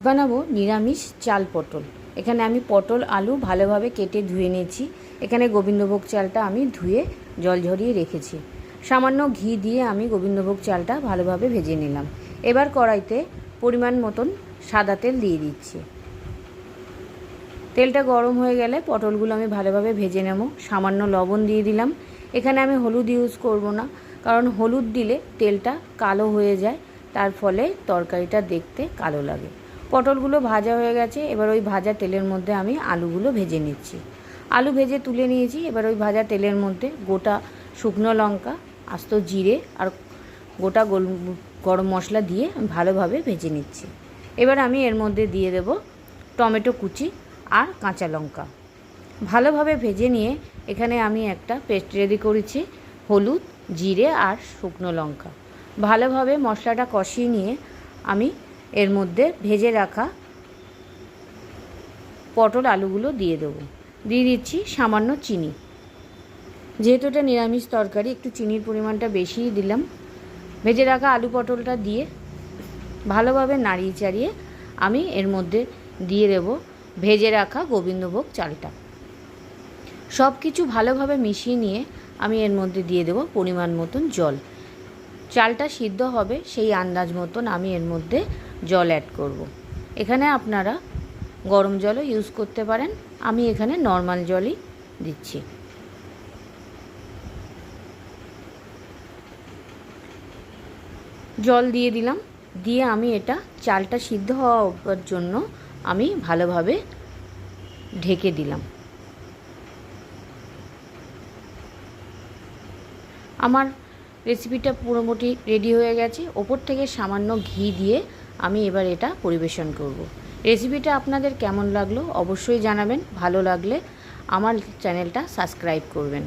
বানাবো নিরামিষ চাল পটল। এখানে আমি পটল আলু ভালোভাবে কেটে ধুয়ে নিয়েছি। এখানে গোবিন্দভোগ চালটা আমি ধুয়ে জল ঝরিয়ে রেখেছি। সামান্য ঘি দিয়ে আমি গোবিন্দভোগ চালটা ভালোভাবে ভেজে নিলাম। এবার কড়াইতে পরিমাণ মতন সাদা তেল দিয়ে দিচ্ছি। তেলটা গরম হয়ে গেলে পটলগুলো আমি ভালোভাবে ভেজে নেব। সামান্য লবণ দিয়ে দিলাম। এখানে আমি হলুদ ইউজ করব না, কারণ হলুদ দিলে তেলটা কালো হয়ে যায়, তার ফলে তরকারিটা দেখতে কালো লাগে। পটলগুলো ভাজা হয়ে গেছে। এবার ওই ভাজা তেলের মধ্যে আমি আলুগুলো ভেজে নিচ্ছি। আলু ভেজে তুলে নিয়েছি। এবার ওই ভাজা তেলের মধ্যে গোটা শুকনো লঙ্কা, আস্ত জিরে আর গোটা গরম মশলা দিয়ে ভালোভাবে ভেজে নিচ্ছি। এবার আমি এর মধ্যে দিয়ে দেব টমেটো কুচি আর কাঁচা লঙ্কা। ভালোভাবে ভেজে নিয়ে এখানে আমি একটা পেস্ট রেডি করেছি। হলুদ, জিরে আর শুকনো লঙ্কা ভালোভাবে মশলাটা কষিয়ে নিয়ে আমি এর মধ্যে ভেজে রাখা পটল আলুগুলো দিয়ে দেবো। দিয়ে দিচ্ছি সামান্য চিনি। যেহেতু এটা নিরামিষ তরকারি, একটু চিনির পরিমাণটা বেশিই দিলাম। ভেজে রাখা আলু পটলটা দিয়ে ভালোভাবে নাড়িয়ে চাড়িয়ে আমি এর মধ্যে দিয়ে দেব ভেজে রাখা গোবিন্দভোগ চালটা। সব কিছু ভালোভাবে মিশিয়ে নিয়ে আমি এর মধ্যে দিয়ে দেব পরিমাণ মতন জল। চালটা সিদ্ধ হবে সেই আন্দাজ মতন আমি এর মধ্যে জল অ্যাড করব। এখানে আপনারা গরম জলও ইউজ করতে পারেন, আমি এখানে নর্মাল জলই দিচ্ছি। জল দিয়ে দিলাম। দিয়ে আমি এটা চালটা সিদ্ধ হওয়ার জন্য আমি ভালোভাবে ঢেকে দিলাম। আমার রেসিপিটা পুরোপুরি রেডি হয়ে গেছে। ওপর থেকে সামান্য ঘি দিয়ে আমি এবার এটা পরিবেশন করব। রেসিপিটা আপনাদের কেমন লাগলো অবশ্যই জানাবেন। ভালো লাগলে আমার চ্যানেলটা সাবস্ক্রাইব করবেন।